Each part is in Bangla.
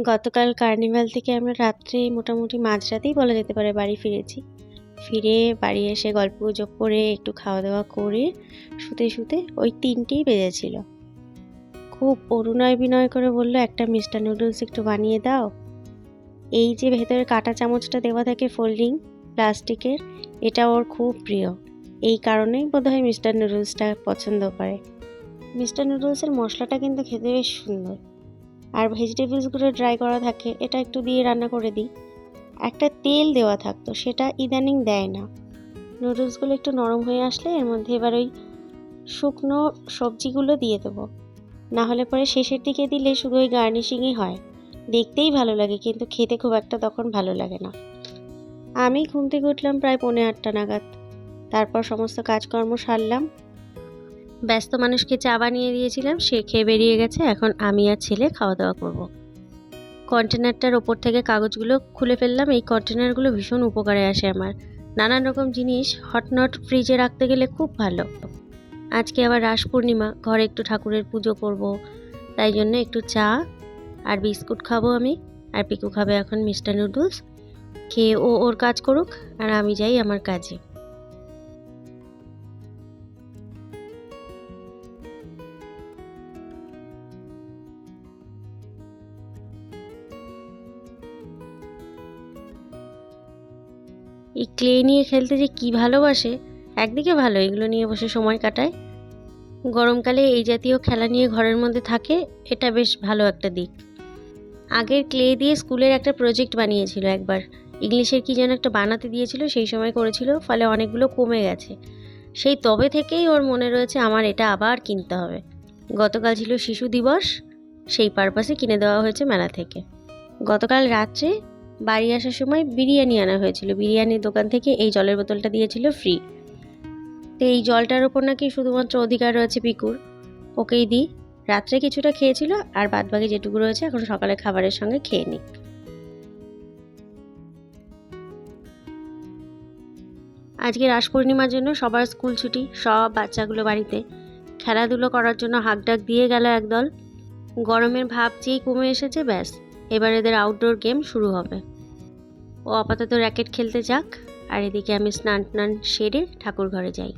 গতকাল কার্নিভাল থেকে আমরা রাত্রে মোটামুটি মাঝরাতেই বলা যেতে পারে বাড়ি ফিরেছি। ফিরে বাড়ি এসে গল্পগুজব করে একটু খাওয়া দাওয়া করে শুতে শুতে ওই 3টেই বেজেছিল। খুব অরুণয় বিনয় করে বলল, একটা মিস্টার নুডলস একটু বানিয়ে দাও। এই যে ভেতরে কাঁটা চামচটা দেওয়া থাকে ফোল্ডিং প্লাস্টিকের, এটা ওর খুব প্রিয়। এই কারণেই বোধহয় মিস্টার নুডলসটা পছন্দ করে। মিস্টার নুডলসের মশলাটা কিন্তু খেতে বেশ সুন্দর, আর ভেজিটেবলসগুলো ড্রাই করা থাকে, এটা একটু দিয়ে রান্না করে দিই। একটা তেল দেওয়া থাকতো, সেটা ইদানিং দেয় না। নুডলসগুলো একটু নরম হয়ে আসলে এর মধ্যে এবার ওই শুকনো সবজিগুলো দিয়ে দেবো। না হলে পরে শেষের দিকে দিলে শুধু ওই গার্নিশিংই হয়, দেখতেই ভালো লাগে কিন্তু খেতে খুব একটা তখন ভালো লাগে না। আমি ঘুম থেকে উঠলাম প্রায় 7:45 নাগাদ। তারপর সমস্ত কাজকর্ম সারলাম। ব্যস্ত মানুষকে চা বানিয়ে দিয়েছিলাম, সে খেয়ে বেরিয়ে গেছে। এখন আমি আর ছেলে খাওয়া দাওয়া করব। কন্টেনারটার ওপর থেকে কাগজগুলো খুলে ফেললাম। এই কন্টেনারগুলো ভীষণ উপকারে আসে আমার। নানান রকম জিনিস হটনট ফ্রিজে রাখতে গেলে খুব ভালো। আজকে আবার রাস পূর্ণিমা, ঘরে একটু ঠাকুরের পুজো করব, তাই জন্য একটু চা আর বিস্কুট খাবো আমি, আর পিকু খাবে এখন মিস্টার নুডলস। খেয়ে ও ওর কাজ করুক, আর আমি যাই আমার কাজে। এই ক্লে নিয়ে খেলতে যে কি ভালোবাসে। একদিকে ভালো, এগুলো নিয়ে বসে সময় কাটায়। গরমকালে এই জাতীয় খেলা নিয়ে ঘরের মধ্যে থাকে, এটা বেশ ভালো একটা দিক। আগের ক্লে দিয়ে স্কুলের একটা প্রজেক্ট বানিয়েছিল একবার, ইংলিশের কি যেন একটা বানাতে দিয়েছিল, সেই সময় করেছিল, ফলে অনেকগুলো কমে গেছে। সেই তবে থেকেই ওর মনে রয়েছে আমার এটা আবার কিনতে হবে। গতকাল ছিল শিশু দিবস, সেই পারপাসে কিনে দেওয়া হয়েছে মেলা থেকে। গতকাল রাত্রে বাড়ি আসার সময় বিরিয়ানি আনা হয়েছিল, বিরিয়ানির দোকান থেকে এই জলের বোতলটা দিয়েছিল ফ্রি। তো এই জলটার ওপর নাকি শুধুমাত্র অধিকার রয়েছে পিকুর, ওকেই দিই। রাত্রে কিছুটা খেয়েছিল, আর বাদবাকি যেটুকু রয়েছে এখন সকালে খাবারের সঙ্গে খেয়ে নিই। আজকে রাস পূর্ণিমার জন্য সবার স্কুল ছুটি, সব বাচ্চাগুলো বাড়িতে খেলাধুলো করার জন্য হাঁকডাক দিয়ে গেল একদল। গরমের ভাব যেই কমে এসেছে, ব্যাস এবার এদের আউটডোর গেম শুরু হবে। ও আপাতত র্যাকেট খেলতে যাক, আর এদিকে আমি স্নান টান সেরে ঠাকুর ঘরে যাই।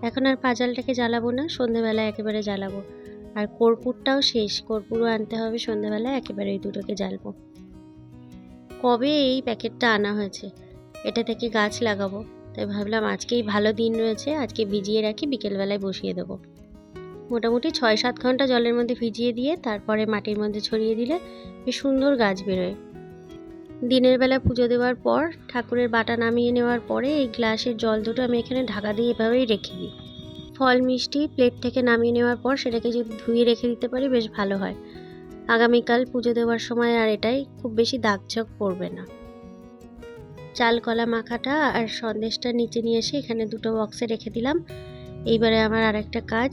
এখন আর পাজালটাকে জ্বালাবো না, সন্ধেবেলায় একেবারে জ্বালাবো। আর কর্পূরটাও শেষ, কর্পূরও আনতে হবে সন্ধেবেলায়, একেবারে এই দুটোকে জ্বালবো। কবে এই প্যাকেটটা আনা হয়েছে, এটা থেকে গাছ লাগাবো, তাই ভাবলাম আজকেই ভালো দিন রয়েছে, আজকে ভিজিয়ে রাখি, বিকেলবেলায় বসিয়ে দেবো। মোটামুটি 6-7 ঘন্টা জলের মধ্যে ভিজিয়ে দিয়ে তারপরে মাটির মধ্যে ছড়িয়ে দিলে বেশ সুন্দর গাছ বেরোয়। দিনের বেলা পুজো দেওয়ার পর ঠাকুরের বাটা নামিয়ে নেওয়ার পরে এই গ্লাসের জল দুটো আমি এখানে ঢাকা দিয়ে এভাবেই রেখে দিই। ফল মিষ্টি প্লেট থেকে নামিয়ে নেওয়ার পর সেটাকে যদি ধুয়ে রেখে দিতে পারি বেশ ভালো হয়। আগামীকাল পুজো দেওয়ার সময় আর এটাই খুব বেশি দাগঝোঁক পড়বে না। চাল কলা মাখাটা আর সন্দেশটা নিচে নিয়ে এসে এখানে দুটো বক্সে রেখে দিলাম। এইবারে আমার আর একটা কাজ,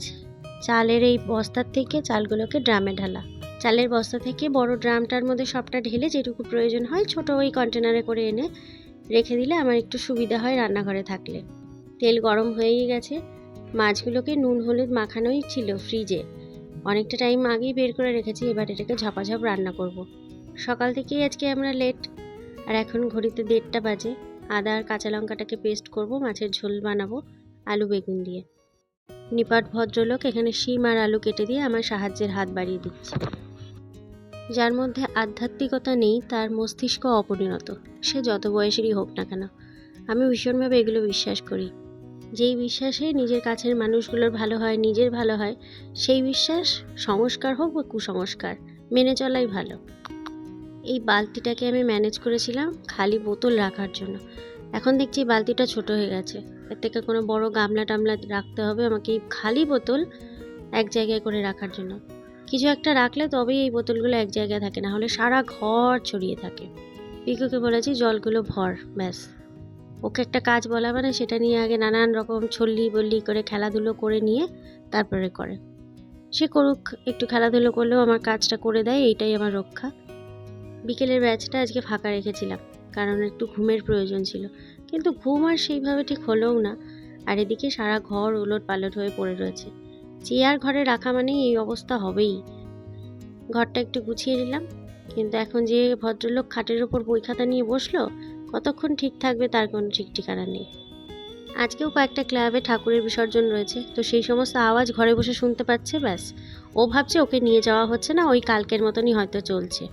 চালের এই বস্তার থেকে চালগুলোকে ড্রামে ঢালা। চালের বস্তা থেকে বড় ড্রামটার মধ্যে সবটা ঢেলে যেটুকু প্রয়োজন হয় ছোট ওই কন্টেনারে করে এনে রেখে দিলে আমার একটু সুবিধা হয় রান্নাঘরে থাকলে। তেল গরম হয়েই গেছে, মাছগুলোকে নুন হলুদ মাখানোই ছিল ফ্রিজে, অনেকটা টাইম আগেই বের করে রেখেছি। এবার এটাকে ঝাপাঝাপ রান্না করব। সকাল থেকেই আজকে আমরা লেট, আর এখন ঘড়িতে 1:30টা বাজে। আদা আর কাঁচা লঙ্কাটাকে পেস্ট করব, মাছের ঝোল বানাবো আলু বেগুন দিয়ে। নিপাট ভদ্রলোক এখানে শিম আর আলু কেটে দিয়ে আমার সাহায্যের হাত বাড়িয়ে দিচ্ছে। যার মধ্যে আধ্যাত্মিকতা নেই তার মস্তিষ্ক অপরিণত, সে যত বয়সেরই হোক না কেন। আমি ভীষণভাবে এগুলো বিশ্বাস করি। যেই বিশ্বাসে নিজের কাছের মানুষগুলোর ভালো হয়, নিজের ভালো হয়, সেই বিশ্বাস সংস্কার হোক বা কুসংস্কার মেনে চলাই ভালো। এই বালতিটাকে আমি ম্যানেজ করেছিলাম খালি বোতল রাখার জন্য, এখন দেখছি বালতিটা ছোট হয়ে গেছে, এর থেকে কোনো বড় গামলা টামলা রাখতে হবে আমাকে এই খালি বোতল এক জায়গায় করে রাখার জন্য। কিছু একটা রাখলে তবেই এই বোতলগুলো এক জায়গায় থাকে, না হলে সারা ঘর ছড়িয়ে থাকে। পিকুকে বলেছি জলগুলো ভর, ব্যাস। ওকে একটা কাজ বলা মানে সেটা নিয়ে আগে নানান রকম ছল্লি বল্লি করে খেলাধুলো করে নিয়ে তারপরে করে। সে করুক, একটু খেলাধুলো করলেও আমার কাজটা করে দেয়, এইটাই আমার রক্ষা। বিকেলের ব্যাচটা আজকে ফাঁকা রেখেছিলাম, কারণ একটু ঘুমের প্রয়োজন ছিল, কিন্তু ঘুম আর সেইভাবে ঠিক হলোও না। আর এদিকে সারা ঘর ওলট পালট হয়ে পড়ে রয়েছে। চেয়ার ঘরে রাখা মানেই এই অবস্থা হবেই। ঘরটা একটু গুছিয়ে নিলাম, কিন্তু এখন যে ভদ্রলোক খাটের ওপর বই খাতা নিয়ে বসলো, কতক্ষণ ঠিক থাকবে তার কোনো ঠিক ঠিকানা নেই। আজকেও কয়েকটা ক্লাবে ঠাকুরের বিসর্জন রয়েছে, তো সেই সমস্ত আওয়াজ ঘরে বসে শুনতে পাচ্ছে, ব্যাস। ও ভাবছে ওকে নিয়ে যাওয়া হচ্ছে না, ওই কালকের মতনই হয়তো চলছে।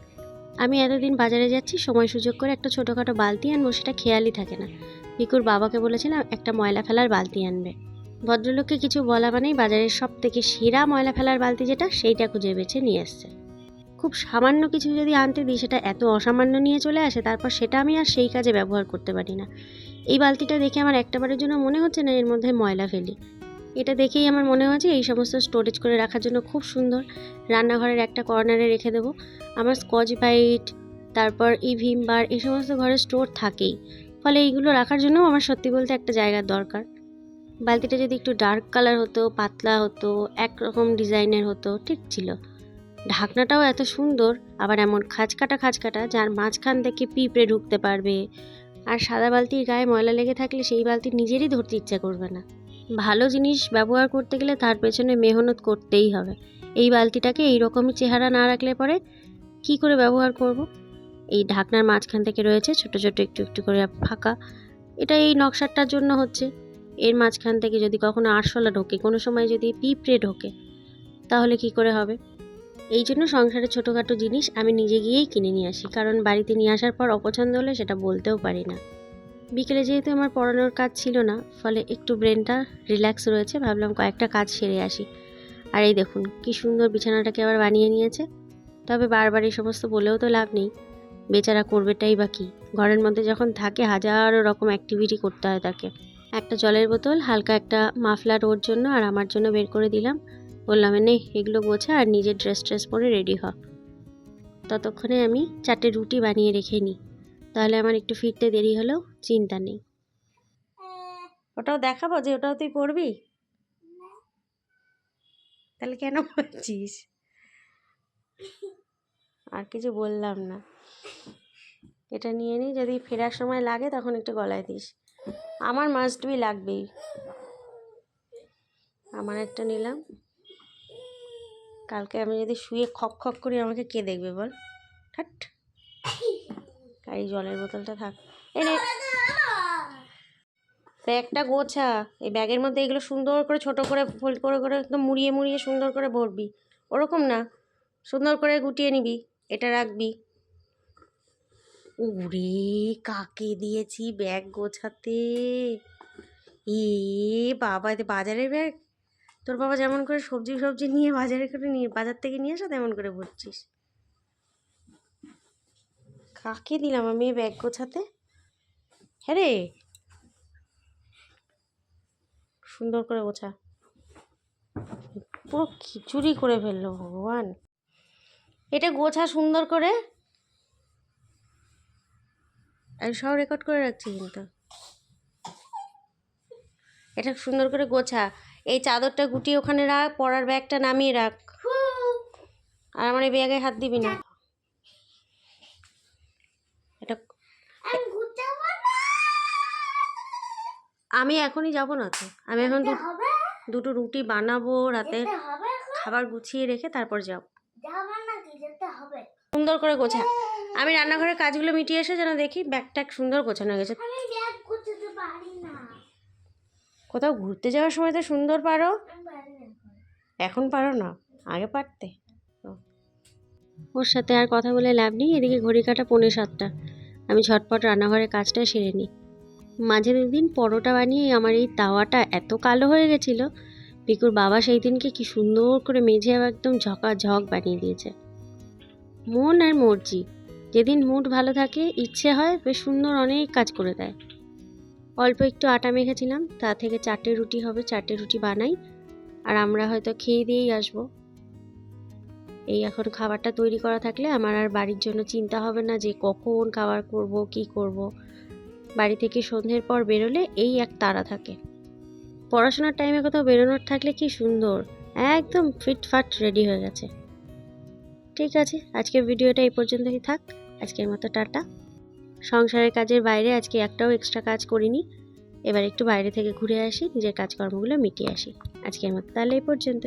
আমি এতদিন বাজারে যাচ্ছি, সময় সুযোগ করে একটা ছোটোখাটো বালতি আনবো, সেটা খেয়ালই থাকে না। পিকুর বাবাকে বলেছিলাম একটা ময়লা ফেলার বালতি আনবে। ভদ্রলোককে কিছু বলা মানেই বাজারের সব থেকে সেরা ময়লা ফেলার বালতি যেটা, সেইটা খুঁজে বেছে নিয়ে এসছে। খুব সামান্য কিছু যদি আনতে দিই, সেটা এত অসামান্য নিয়ে চলে আসে, তারপর সেটা আমি আর সেই কাজে ব্যবহার করতে পারি না। এই বালতিটা দেখে আমার একটাবারের জন্য মনে হচ্ছে না এর মধ্যে ময়লা ফেলি। এটা দেখেই আমার মনে হচ্ছে এই সমস্ত স্টোরেজ করে রাখার জন্য খুব সুন্দর। রান্নাঘরের একটা কর্নারে রেখে দেবো। আমার স্কচ ব্রাইট, তারপর ভিম বার, এই সমস্ত ঘরে স্টোর থাকেই, ফলে এইগুলো রাখার জন্য আমার সত্যি বলতে একটা জায়গার দরকার। বালতিটা যদি একটু ডার্ক কালার হতো, পাতলা হতো, একরকম ডিজাইনের হতো, ঠিক ছিল। ঢাকনাটাও এত সুন্দর, আবার এমন খাঁজকাটা যার মাঝখান থেকে পিঁপড়ে ঢুকতে পারবে। আর সাদা বালতির গায়ে ময়লা লেগে থাকলে সেই বালতি নিজেরই ধরতে ইচ্ছা করবে না। ভালো জিনিস ব্যবহার করতে গেলে তার পেছনে মেহনত করতেই হবে। এই বালতিটাকে এইরকমই চেহারা না রাখলে পরে কি করে ব্যবহার করব? এই ঢাকনার মাঝখান থেকে রয়েছে ছোট ছোট একটু একটু করে ফাঁকা, এটা এই নকশাটার জন্য হচ্ছে। এর মাঝখান থেকে যদি কখনো আরশোলা ঢোকে, কোনো সময় যদি পিঁপড়ে ঢোকে, তাহলে কি করে হবে? এই জন্য সংসারের ছোটোখাটো জিনিস আমি নিজে গিয়েই কিনে নিয়ে আসি, কারণ বাড়িতে নিয়ে আসার পর অপছন্দ হলে সেটা বলতেও পারি না। বিকেলে যেহেতু আমার পড়ানোর কাজ ছিল না, ফলে একটু ব্রেনটা রিল্যাক্স রয়েছে, ভাবলাম কয়েকটা কাজ সেরে আসি। আর এই দেখুন কি সুন্দর বিছানাটাকে আবার বানিয়ে নিয়েছে। তবে বারবার এই সমস্ত বলেও তো লাভ নেই, বেচারা করবেটাই বা কী। ঘরের মধ্যে যখন থাকে হাজারো রকম অ্যাক্টিভিটি করতে হয় তাকে। একটা জলের বোতল, হালকা একটা মাফলার ওর জন্য আর আমার জন্য বের করে দিলাম, বললাম নে এগুলো গোছা আর নিজের ড্রেস পরে রেডি হ। ততক্ষণে আমি 4টে রুটি বানিয়ে রেখে নিই, তাহলে আমার একটু ফিরতে দেরি হলেও চিন্তা নেই। ওটাও দেখাবো যে ওটাও তুই পড়বি? তাহলে কেন বলছিস? আর কিছু বললাম না। এটা নিয়ে নিই, যদি ফেরার সময় লাগে তখন একটু গলায় দিস। আমার মাস্ট বি লাগবেই। আমার একটা নিলাম, কালকে আমি যদি শুয়ে খক খক করি আমাকে কে দেখবে বল? ঠাট। আর এই জলের বোতলটা থাক, এনে ব্যাগটা গোছা। এই ব্যাগের মধ্যে এগুলো সুন্দর করে ছোট করে ফোল্ড করে করে একদম মুড়িয়ে মুড়িয়ে সুন্দর করে ভরবি, ওরকম না, সুন্দর করে গুটিয়ে নিবি, এটা রাখবি। ওরে কাকে দিয়েছি ব্যাগ গোছাতে? এ বাবা, এতে বাজারের ব্যাগ? তোর বাবা যেমন করে সবজি সবজি নিয়ে বাজারে করে নিয়ে বাজার থেকে নিয়ে আসা তেমন করে ভরছিস। কাকে দিলাম আমি ব্যাগ গোছাতে? হ্যাঁ রে, সুন্দর করে গোছা। পুরো খিচুড়ি করে ফেললো ভগবান। এটা গোছা সুন্দর করে, আমি সব রেকর্ড করে রাখছি কিন্তু। এটা সুন্দর করে গোছা, এই চাদরটা গুটিয়ে ওখানে রাখ, পরার ব্যাগটা নামিয়ে রাখ, আর আমার এই ব্যাগে হাত দিবি না। এটা আমি এখনই যাব না তো, আমি এখন দুটো রুটি বানাবো, রাতে খাবার গুছিয়ে রেখে তারপর যাব। সুন্দর করে গোছা, আমি রান্নাঘরের কাজগুলো মিটিয়ে এসে যেন দেখি ব্যাগ ট্যাগ সুন্দর গোছানো হয়ে গেছে। কোথাও ঘুরতে যাওয়ার সময় তো সুন্দর পারো, এখন পারো না, আগে পারতে। ওর সাথে আর কথা বলে লাভ নেই, এদিকে ঘড়ি কাটা 6:45। আমি ঝটপট রান্নাঘরের কাজটা সেরে নিই। মাঝে দুদিন পরোটা বানিয়ে আমার এই তাওয়াটা এত কালো হয়ে গেছিলো, পিকুর বাবা সেই দিনকে কি সুন্দর করে মেঝে একদম ঝকাঝক বানিয়ে দিয়েছে। মন আর মর্জি, যেদিন মুড ভালো থাকে ইচ্ছে হয় বেশ সুন্দর অনেক কাজ করে দেয়। অল্প একটু আটা মেখেছিলাম, তা থেকে 4টে রুটি হবে, 4টে রুটি বানাই আর আমরা হয়তো খেয়ে দিয়েই আসবো। এই এখন খাবারটা তৈরি করা থাকলে আমার আর বাড়ির জন্য চিন্তা হবে না যে কখন খাবার করব কি করব। বাড়ি থেকে সন্ধ্যের পর বেরোলে এই এক তাড়া থাকে। পড়াশোনার টাইমে কোথাও বেরোনোর থাকলে কি সুন্দর, একদম ফিটফাট রেডি হয়ে গেছে। ঠিক আছে, আজকের ভিডিওটা এই পর্যন্তই থাক। আজকের মতো টাটা। সংসারের কাজের বাইরে আজকে একটাও এক্সট্রা কাজ করিনি। এবার একটু বাইরে থেকে ঘুরে আসি, নিজের কাজকর্মগুলো মিটিয়ে আসি। আজকের মতো তাহলে এই পর্যন্ত।